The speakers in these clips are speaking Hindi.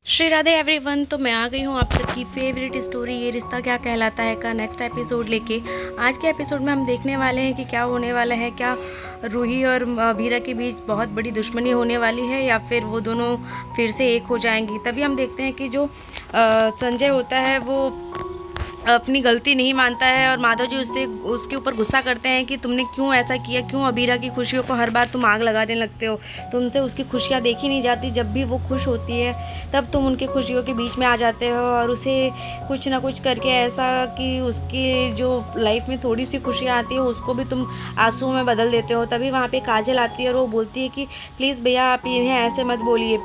श्री राधे एवरीवन। तो मैं आ गई हूँ आप सबकी फेवरेट स्टोरी ये रिश्ता क्या कहलाता है का नेक्स्ट एपिसोड लेके। आज के एपिसोड में हम देखने वाले हैं कि क्या होने वाला है। क्या रूही और वीरा के बीच बहुत बड़ी दुश्मनी होने वाली है या फिर वो दोनों फिर से एक हो जाएंगी। तभी हम देखते हैं कि जो संजय होता है वो अपनी गलती नहीं मानता है और माधव जी उससे उसके ऊपर गुस्सा करते हैं कि तुमने क्यों ऐसा किया, क्यों अबीरा की खुशियों को हर बार तुम आग लगा देने लगते हो। तुमसे उसकी खुशियाँ देखी नहीं जाती, जब भी वो खुश होती है तब तुम उनकी खुशियों के बीच में आ जाते हो और उसे कुछ ना कुछ करके ऐसा कि उसकी जो लाइफ में थोड़ी सी खुशियाँ आती है उसको भी तुम आंसू में बदल देते हो। तभी वहाँ पे काजल आती है और वो बोलती है कि प्लीज़ भैया आप इन्हें ऐसे मत बोलिए,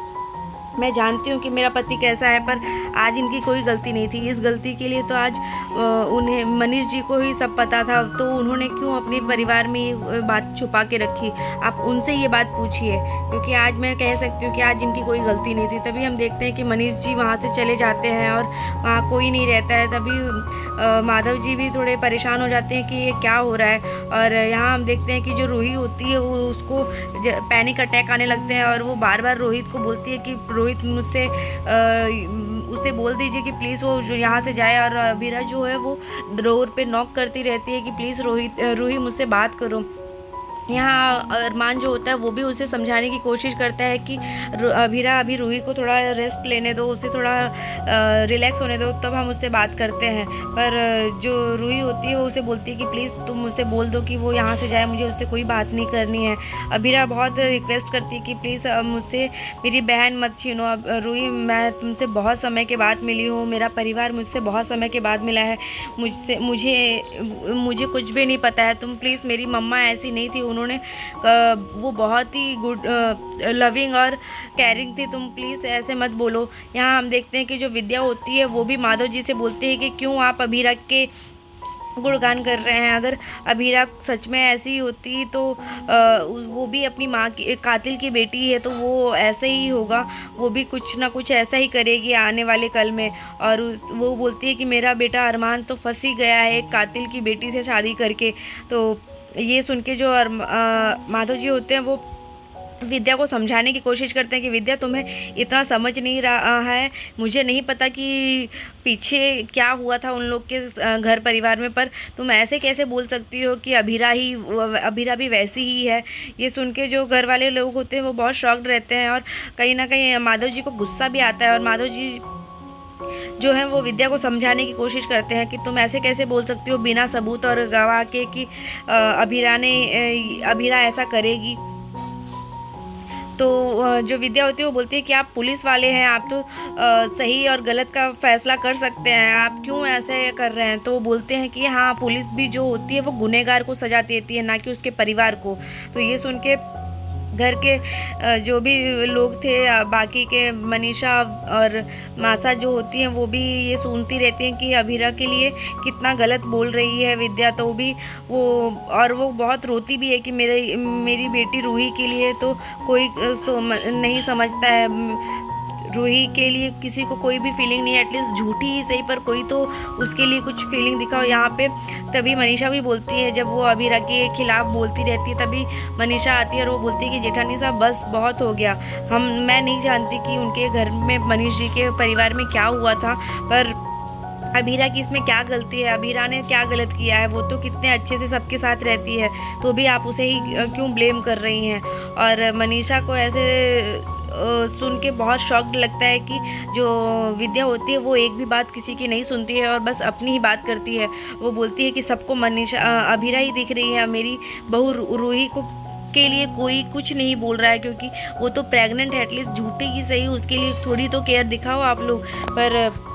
मैं जानती हूँ कि मेरा पति कैसा है, पर आज इनकी कोई गलती नहीं थी। इस गलती के लिए तो आज उन्हें मनीष जी को ही सब पता था, तो उन्होंने क्यों अपने परिवार में ये बात छुपा के रखी। आप उनसे ये बात पूछिए, क्योंकि आज मैं कह सकती हूँ कि आज इनकी कोई गलती नहीं थी। तभी हम देखते हैं कि मनीष जी वहाँ से चले जाते हैं और वहाँ कोई नहीं रहता है। तभी माधव जी भी थोड़े परेशान हो जाते हैं कि ये क्या हो रहा है। और यहाँ हम देखते हैं कि जो रूही होती है वो उसको पैनिक अटैक आने लगते हैं और वो बार बार रोहित को बोलती है कि रोहित मुझसे उसे बोल दीजिए कि प्लीज़ वो यहाँ से जाए। और अबीरा जो है वो डोर पे नॉक करती रहती है कि प्लीज़ रूही मुझसे बात करो। यहाँ अरमान जो होता है वो भी उसे समझाने की कोशिश करता है कि अबीरा अभी रूही को थोड़ा रेस्ट लेने दो, उसे थोड़ा रिलैक्स होने दो, तब हम उससे बात करते हैं। पर जो रूही होती है वो उसे बोलती है कि प्लीज़ तुम उसे बोल दो कि वो यहाँ से जाए, मुझे उससे कोई बात नहीं करनी है। अबीरा बहुत रिक्वेस्ट करती है कि प्लीज़ मुझसे मेरी बहन मत छीनो। अब रूही, मैं तुमसे बहुत समय के बाद मिली हूँ, मेरा परिवार मुझसे बहुत समय के बाद मिला है, मुझे कुछ भी नहीं पता है। तुम प्लीज़, मेरी मम्मा ऐसी नहीं थी, उन्होंने वो बहुत ही गुड लविंग और कैरिंग थी, तुम प्लीज़ ऐसे मत बोलो। यहाँ हम देखते हैं कि जो विद्या होती है वो भी माधव जी से बोलती है कि क्यों आप अबीरा के गुणगान कर रहे हैं। अगर अबीरा सच में ऐसी होती तो वो भी अपनी माँ की कातिल की बेटी है, तो वो ऐसे ही होगा, वो भी कुछ ना कुछ ऐसा ही करेगी आने वाले कल में। और वो बोलती है कि मेरा बेटा अरमान तो फंस ही गया है एक कातिल की बेटी से शादी करके। तो ये सुन के जो माधव जी होते हैं वो विद्या को समझाने की कोशिश करते हैं कि विद्या तुम्हें इतना समझ नहीं रहा है, मुझे नहीं पता कि पीछे क्या हुआ था उन लोग के घर परिवार में, पर तुम ऐसे कैसे बोल सकती हो कि अबीरा भी वैसी ही है। ये सुन के जो घर वाले लोग होते हैं वो बहुत शॉक्ड रहते हैं और कहीं ना कहीं माधव जी को गुस्सा भी आता है। और माधव जी जो है वो विद्या को समझाने की कोशिश करते हैं कि तुम ऐसे कैसे बोल सकती हो बिना सबूत और गवाह के कि अबीरा ऐसा करेगी। तो जो विद्या होती है वो बोलती है कि आप पुलिस वाले हैं, आप तो सही और गलत का फैसला कर सकते हैं, आप क्यों ऐसे कर रहे हैं। तो वो बोलते हैं कि हाँ, पुलिस भी जो होती है वो गुनहगार को सजा देती है, ना कि उसके परिवार को। तो ये सुन के घर के जो भी लोग थे, बाकी के मनीषा और मासा जो होती हैं वो भी ये सुनती रहती हैं कि अबीरा के लिए कितना गलत बोल रही है विद्या। तो भी वो बहुत रोती भी है कि मेरी बेटी रूही के लिए तो कोई नहीं समझता है, रूही के लिए किसी को कोई भी फीलिंग नहीं है, एटलीस्ट झूठी ही सही पर कोई तो उसके लिए कुछ फीलिंग दिखाओ यहाँ पे। तभी मनीषा भी बोलती है, जब वो अबीरा के खिलाफ बोलती रहती है तभी मनीषा आती है और वो बोलती है कि जेठानी साहब बस बहुत हो गया। मैं नहीं जानती कि उनके घर में मनीष जी के परिवार में क्या हुआ था, पर अबीरा की इसमें क्या गलती है, अबीरा ने क्या गलत किया है, वो तो कितने अच्छे से सबके साथ रहती है, तो भी आप उसे ही क्यों ब्लेम कर रही हैं। और मनीषा को ऐसे सुन के बहुत शॉक्ड लगता है कि जो विद्या होती है वो एक भी बात किसी की नहीं सुनती है और बस अपनी ही बात करती है। वो बोलती है कि सबको अबीरा ही दिख रही है, मेरी बहू रूही को के लिए कोई कुछ नहीं बोल रहा है, क्योंकि वो तो प्रेग्नेंट है, एटलीस्ट झूठी ही सही उसके लिए थोड़ी तो केयर दिखाओ आप लोग। पर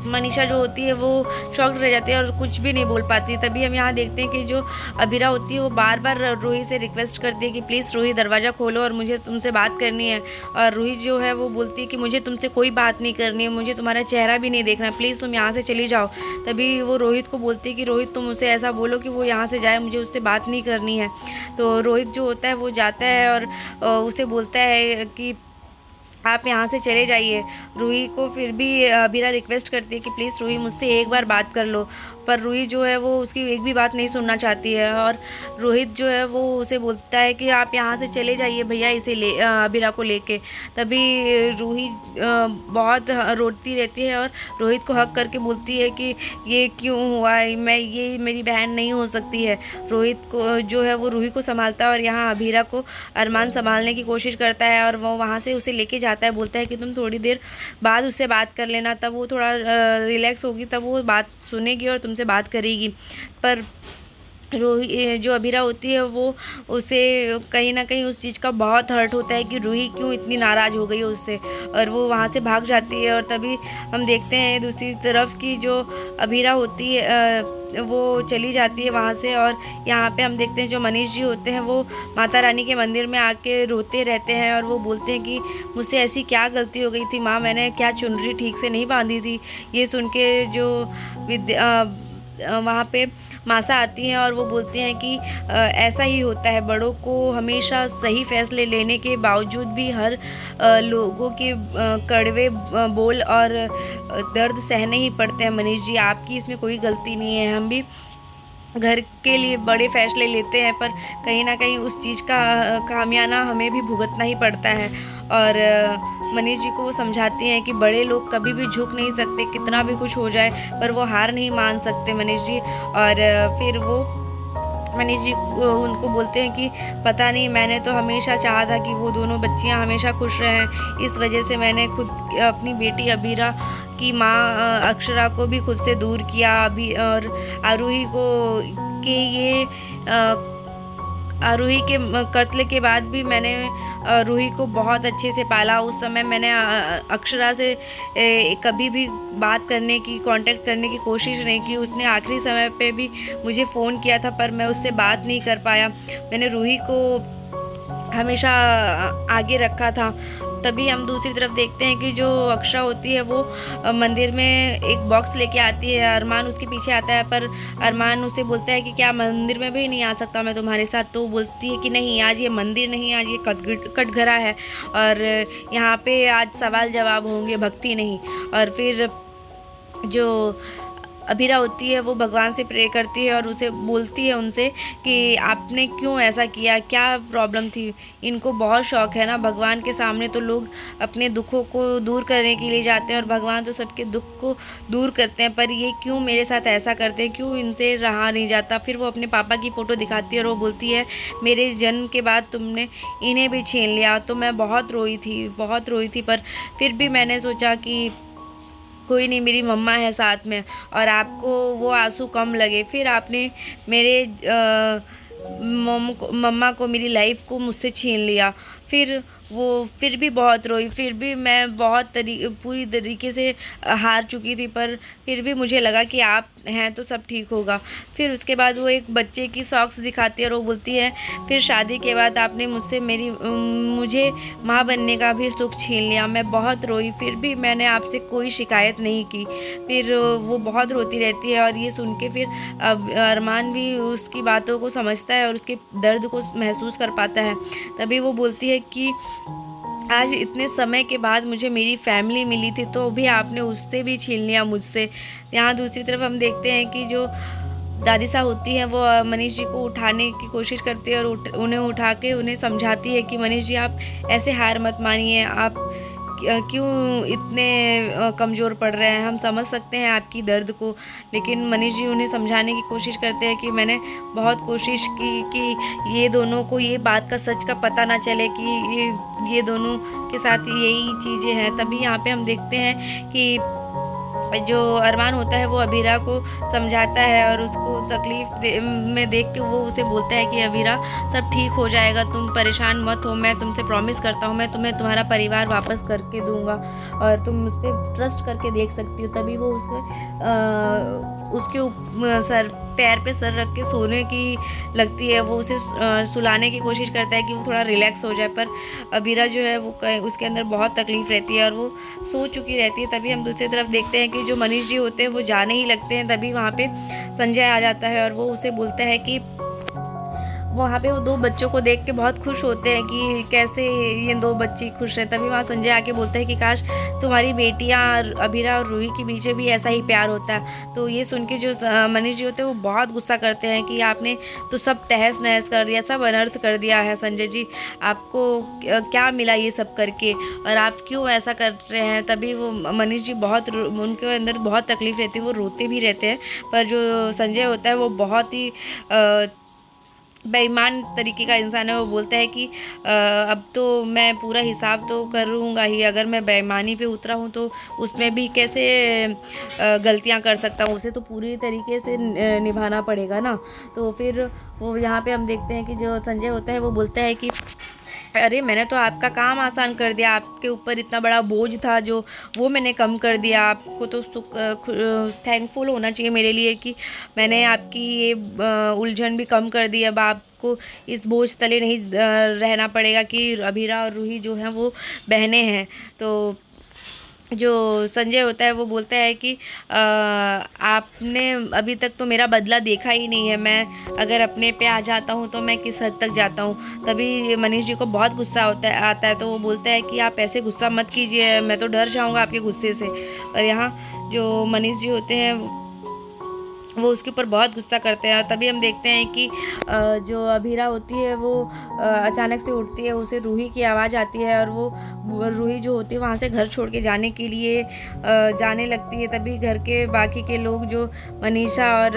मनीषा जो होती है वो शॉक्ड रह जाती है और कुछ भी नहीं बोल पाती। तभी हम यहाँ देखते हैं कि जो अबीरा होती है वो बार बार रूही से रिक्वेस्ट करती है कि प्लीज़ रूही दरवाज़ा खोलो और मुझे तुमसे बात करनी है। और रूही जो है वो बोलती है कि मुझे तुमसे कोई बात नहीं करनी है, मुझे तुम्हारा चेहरा भी नहीं देखना है, प्लीज़ तुम यहाँ से चली जाओ। तभी वो रोहित को बोलती है कि रोहित तुम उसे ऐसा बोलो कि वो यहाँ से जाए, मुझे उससे बात नहीं करनी है। तो रोहित जो होता है वो जाता है और उसे बोलता है कि आप यहाँ से चले जाइए। रूही को फिर भी अबीरा रिक्वेस्ट करती है कि प्लीज़ रूही मुझसे एक बार बात कर लो, पर रूही जो है वो उसकी एक भी बात नहीं सुनना चाहती है। और रोहित जो है वो उसे बोलता है कि आप यहाँ से चले जाइए भैया, इसे अबीरा को लेके। तभी रूही बहुत रोती रहती है और रोहित को हक करके बोलती है कि ये क्यों हुआ है, ये मेरी बहन नहीं हो सकती है। रोहित को जो है वो रूही को संभालता है और यहाँ अबीरा को अरमान संभालने की कोशिश करता है और वो वहाँ से उसे लेके जाता है। बोलता है कि तुम थोड़ी देर बाद उससे बात कर लेना, तब वो थोड़ा रिलैक्स होगी, तब वो बात सुनेगी और तुमसे बात करेगी। पर रूही जो अबीरा होती है वो उसे कहीं ना कहीं उस चीज़ का बहुत हर्ट होता है कि रूही क्यों इतनी नाराज़ हो गई है उससे, और वो वहाँ से भाग जाती है। और तभी हम देखते हैं दूसरी तरफ की जो अबीरा होती है वो चली जाती है वहाँ से। और यहाँ पे हम देखते हैं जो मनीष जी होते हैं वो माता रानी के मंदिर में आके रोते रहते हैं और वो बोलते हैं कि मुझसे ऐसी क्या गलती हो गई थी माँ, मैंने क्या चुनरी ठीक से नहीं बांधी थी। ये सुन के जो वहाँ पे मासा आती हैं और वो बोलती हैं कि ऐसा ही होता है, बड़ों को हमेशा सही फैसले लेने के बावजूद भी हर लोगों के कड़वे बोल और दर्द सहने ही पड़ते हैं। मनीष जी आपकी इसमें कोई गलती नहीं है, हम भी घर के लिए बड़े फैसले लेते हैं, पर कहीं ना कहीं उस चीज़ का खामियाना हमें भी भुगतना ही पड़ता है। और मनीष जी को वो समझाती हैं कि बड़े लोग कभी भी झुक नहीं सकते, कितना भी कुछ हो जाए पर वो हार नहीं मान सकते मनीष जी। और फिर वो मनीष जी उनको बोलते हैं कि पता नहीं, मैंने तो हमेशा चाहा था कि वो दोनों बच्चियां हमेशा खुश रहें, इस वजह से मैंने खुद अपनी बेटी अबीरा की माँ अक्षरा को भी खुद से दूर किया। अभी और आरूही को के ये रूही के कत्ल के बाद भी मैंने रूही को बहुत अच्छे से पाला। उस समय मैंने अक्षरा से कभी भी बात करने की, कांटेक्ट करने की कोशिश नहीं की। उसने आखिरी समय पे भी मुझे फ़ोन किया था पर मैं उससे बात नहीं कर पाया। मैंने रूही को हमेशा आगे रखा था। तभी हम दूसरी तरफ देखते हैं कि जो अक्षरा होती है वो मंदिर में एक बॉक्स लेके आती है। अरमान उसके पीछे आता है पर अरमान उसे बोलता है कि क्या मंदिर में भी नहीं आ सकता मैं तुम्हारे साथ। तो वो बोलती है कि नहीं, आज ये मंदिर नहीं, आज ये कटघरा है और यहाँ पे आज सवाल जवाब होंगे, भक्ति नहीं। और फिर जो अबीरा होती है वो भगवान से प्रे करती है और उसे बोलती है उनसे कि आपने क्यों ऐसा किया, क्या प्रॉब्लम थी। इनको बहुत शौक है ना, भगवान के सामने तो लोग अपने दुखों को दूर करने के लिए जाते हैं और भगवान तो सबके दुख को दूर करते हैं, पर ये क्यों मेरे साथ ऐसा करते हैं, क्यों इनसे रहा नहीं जाता। फिर वो अपने पापा की फ़ोटो दिखाती है और वो बोलती है मेरे जन्म के बाद तुमने इन्हें भी छीन लिया। तो मैं बहुत रोई थी, पर फिर भी मैंने सोचा कि कोई नहीं, मेरी मम्मा है साथ में और आपको वो आंसू कम लगे। फिर आपने मेरे मम्मा को, मेरी लाइफ को मुझसे छीन लिया। फिर भी बहुत रोई, फिर भी मैं बहुत पूरी तरीके से हार चुकी थी, पर फिर भी मुझे लगा कि आप हैं तो सब ठीक होगा। फिर उसके बाद वो एक बच्चे की सॉक्स दिखाती है और वो बोलती है फिर शादी के बाद आपने मुझे माँ बनने का भी सुख छीन लिया। मैं बहुत रोई, फिर भी मैंने आपसे कोई शिकायत नहीं की। फिर वो बहुत रोती रहती है और ये सुन के फिर अरमान भी उसकी बातों को समझता है और उसके दर्द को महसूस कर पाता है। तभी वो बोलती है कि आज इतने समय के बाद मुझे मेरी फैमिली मिली थी तो भी आपने उससे भी छीन लिया मुझसे। यहाँ दूसरी तरफ हम देखते हैं कि जो दादी साहब होती हैं वो मनीष जी को उठाने की कोशिश करती है और उन्हें उठा के उन्हें समझाती है कि मनीष जी आप ऐसे हार मत मानिए, आप क्यों इतने कमज़ोर पड़ रहे हैं, हम समझ सकते हैं आपकी दर्द को। लेकिन मनीष जी उन्हें समझाने की कोशिश करते हैं कि मैंने बहुत कोशिश की कि ये दोनों को ये बात का सच का पता ना चले कि ये दोनों के साथ यही चीज़ें हैं। तभी यहाँ पे हम देखते हैं कि जो अरमान होता है वो अबीरा को समझाता है और उसको तकलीफ़ में देख के वो उसे बोलता है कि अबीरा सब ठीक हो जाएगा, तुम परेशान मत हो, मैं तुमसे प्रॉमिस करता हूँ मैं तुम्हें तुम्हारा परिवार वापस करके दूंगा और तुम उस पर ट्रस्ट करके देख सकती हो। तभी वो उसके सर पैर पे सर रख के सोने की लगती है। वो उसे सुलाने की कोशिश करता है कि वो थोड़ा रिलैक्स हो जाए, पर अबीरा जो है वो उसके अंदर बहुत तकलीफ़ रहती है और वो सो चुकी रहती है। तभी हम दूसरी तरफ देखते हैं कि जो मनीष जी होते हैं वो जाने ही लगते हैं। तभी वहाँ पे संजय आ जाता है और वो उसे बोलता है कि वहाँ पे वो दो बच्चों को देख के बहुत खुश होते हैं कि कैसे ये दो बच्ची खुश है। तभी वहाँ संजय आके बोलता है कि काश तुम्हारी बेटियाँ अभीरा और रूही के बीच भी ऐसा ही प्यार होता है। तो ये सुन के जो मनीष जी होते हैं वो बहुत गुस्सा करते हैं कि आपने तो सब तहस नहस कर दिया, सब अनर्थ कर दिया है संजय जी, आपको क्या मिला ये सब करके और आप क्यों ऐसा कर रहे हैं। तभी वो मनीष जी बहुत उनके अंदर बहुत तकलीफ रहती है, वो रोते भी रहते हैं। पर जो संजय होता है वो बहुत ही बेईमान तरीके का इंसान है। वो बोलता है कि अब तो मैं पूरा हिसाब तो करूँगा ही, अगर मैं बेईमानी पे उतरा हूँ तो उसमें भी कैसे गलतियाँ कर सकता हूँ, उसे तो पूरी तरीके से निभाना पड़ेगा ना। तो फिर वो यहाँ पे हम देखते हैं कि जो संजय होता है वो बोलता है कि अरे मैंने तो आपका काम आसान कर दिया, आपके ऊपर इतना बड़ा बोझ था जो वो मैंने कम कर दिया। आपको तो थैंकफुल होना चाहिए मेरे लिए कि मैंने आपकी ये उलझन भी कम कर दी। अब आपको इस बोझ तले नहीं रहना पड़ेगा कि अभीरा और रूही जो हैं वो बहनें हैं। तो जो संजय होता है वो बोलता है कि आपने अभी तक तो मेरा बदला देखा ही नहीं है, मैं अगर अपने पे आ जाता हूँ तो मैं किस हद तक जाता हूँ। तभी मनीष जी को बहुत गुस्सा आता है। तो वो बोलता है कि आप ऐसे गुस्सा मत कीजिए, मैं तो डर जाऊँगा आपके गुस्से से। और यहाँ जो मनीष जी होते हैं वो उसके ऊपर बहुत गुस्सा करते हैं। और तभी हम देखते हैं कि जो अभीरा होती है वो अचानक से उठती है, उसे रूही की आवाज़ आती है और वो रूही जो होती है वहाँ से घर छोड़ के जाने के लिए जाने लगती है। तभी घर के बाकी के लोग जो मनीषा और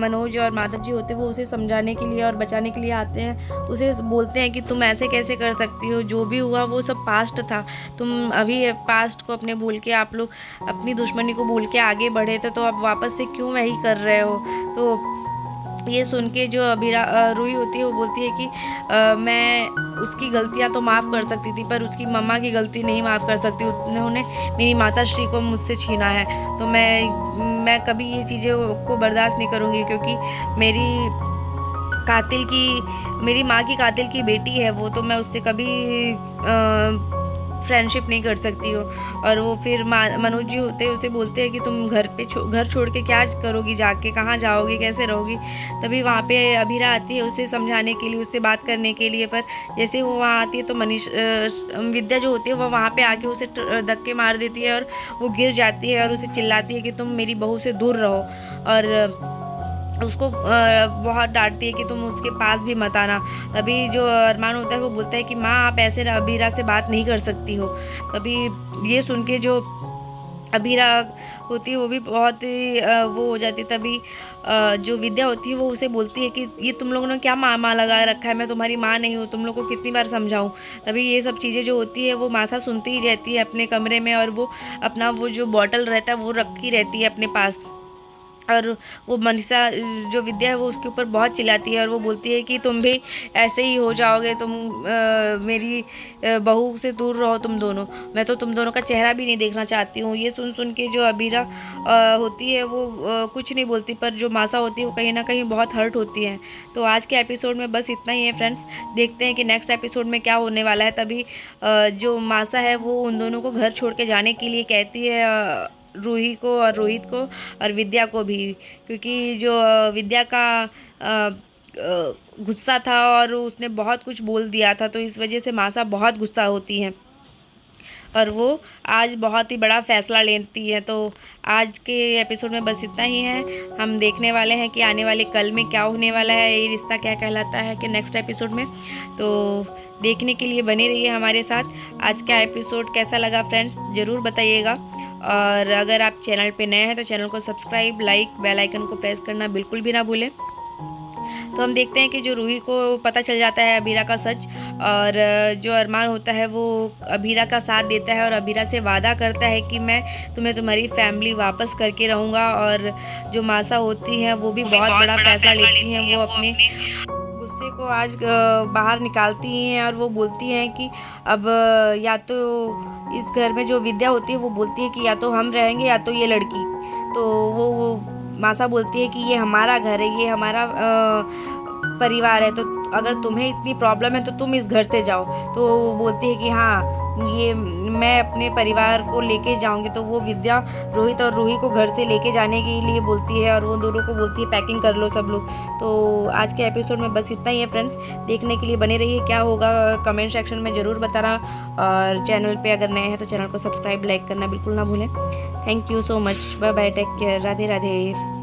मनोज और माधव जी होते हैं वो उसे समझाने के लिए और बचाने के लिए आते हैं। उसे बोलते हैं कि तुम ऐसे कैसे कर सकती हो, जो भी हुआ वो सब पास्ट था, तुम अभी पास्ट को अपने भूल के आप लोग अपनी दुश्मनी को भूल के आगे बढ़े थे, तो अब वापस से क्यों वही कर रहे हो। तो ये सुन के जो अभीरा रूही होती है वो बोलती है कि मैं उसकी गलतियां तो माफ़ कर सकती थी पर उसकी मम्मा की गलती नहीं माफ़ कर सकती, उन्होंने मेरी माता श्री को मुझसे छीना है। तो मैं कभी ये चीज़ें को बर्दाश्त नहीं करूँगी, क्योंकि मेरी माँ की कातिल की बेटी है वो, तो मैं उससे कभी फ्रेंडशिप नहीं कर सकती हो। और वो फिर मनोज जी होते हैं उसे बोलते हैं कि तुम घर छोड़ के क्या करोगी, जाके कहाँ जाओगी, कैसे रहोगी। तभी वहाँ पे अभीरा आती है उसे समझाने के लिए, उससे बात करने के लिए। पर जैसे वो वहाँ आती है तो विद्या जो होती है वो वहाँ पे आके उसे धक्के मार देती है और वो गिर जाती है और उसे चिल्लाती है कि तुम मेरी बहू से दूर रहो। और उसको बहुत डांटती है कि तुम उसके पास भी मत आना। तभी जो अरमान होता है वो बोलता है कि माँ आप ऐसे अभीरा से बात नहीं कर सकती हो। तभी ये सुन के जो अभीरा होती है वो भी बहुत ही वो हो जाती है। तभी जो विद्या होती है वो उसे बोलती है कि ये तुम लोगों ने क्या माँ लगा रखा है, मैं तुम्हारी माँ नहीं हूँ, तुम लोग को कितनी बार समझाऊँ। तभी ये सब चीज़ें जो होती है वो मासा सुनती ही रहती है अपने कमरे में, और वो अपना वो जो बॉटल रहता है वो रखी रहती है अपने पास। और वो मनीषा जो विद्या है वो उसके ऊपर बहुत चिल्लाती है और वो बोलती है कि तुम भी ऐसे ही हो जाओगे, तुम मेरी बहू से दूर रहो तुम दोनों, मैं तो तुम दोनों का चेहरा भी नहीं देखना चाहती हूँ। ये सुन के जो अभीरा होती है वो कुछ नहीं बोलती, पर जो मासा होती है वो कहीं ना कहीं बहुत हर्ट होती है। तो आज के एपिसोड में बस इतना ही है फ्रेंड्स, देखते हैं कि नेक्स्ट एपिसोड में क्या होने वाला है। तभी जो मासा है वो उन दोनों को घर छोड़ के जाने के लिए कहती है, रूही को और रोहित को और विद्या को भी, क्योंकि जो विद्या का गुस्सा था और उसने बहुत कुछ बोल दिया था, तो इस वजह से मासा बहुत गुस्सा होती हैं और वो आज बहुत ही बड़ा फैसला लेती है। तो आज के एपिसोड में बस इतना ही है। हम देखने वाले हैं कि आने वाले कल में क्या होने वाला है, ये रिश्ता क्या कहलाता है कि नेक्स्ट एपिसोड में। तो देखने के लिए बने रहिए हमारे साथ। आज का एपिसोड कैसा लगा फ्रेंड्स ज़रूर बताइएगा, और अगर आप चैनल पे नए हैं तो चैनल को सब्सक्राइब, लाइक, बेल आइकन को प्रेस करना बिल्कुल भी ना भूलें। तो हम देखते हैं कि जो रूही को पता चल जाता है अभीरा का सच, और जो अरमान होता है वो अभीरा का साथ देता है और अभीरा से वादा करता है कि मैं तुम्हें तुम्हारी फैमिली वापस करके रहूँगा। और जो मासा होती हैं वो भी बहुत बड़ा फैसला लेती हैं, वो अपने गुस्से को आज बाहर निकालती हैं और वो बोलती हैं कि अब या तो इस घर में जो विद्या होती है वो बोलती है कि या तो हम रहेंगे या तो ये लड़की। तो वो मासा बोलती है कि ये हमारा घर है, ये हमारा परिवार है, तो अगर तुम्हें इतनी प्रॉब्लम है तो तुम इस घर से जाओ। तो वो बोलती है कि हाँ ये मैं अपने परिवार को लेके जाऊंगी, तो वो विद्या रोहित और रूही को घर से लेके जाने के लिए बोलती है और वो दोनों को बोलती है पैकिंग कर लो सब लोग। तो आज के एपिसोड में बस इतना ही है फ्रेंड्स। देखने के लिए बने रहिए, क्या होगा कमेंट सेक्शन में ज़रूर बताना, और चैनल पे अगर नए हैं तो चैनल को सब्सक्राइब लाइक करना बिल्कुल ना भूलें। Thank you so much, bye bye, take care, Radhe Radhe.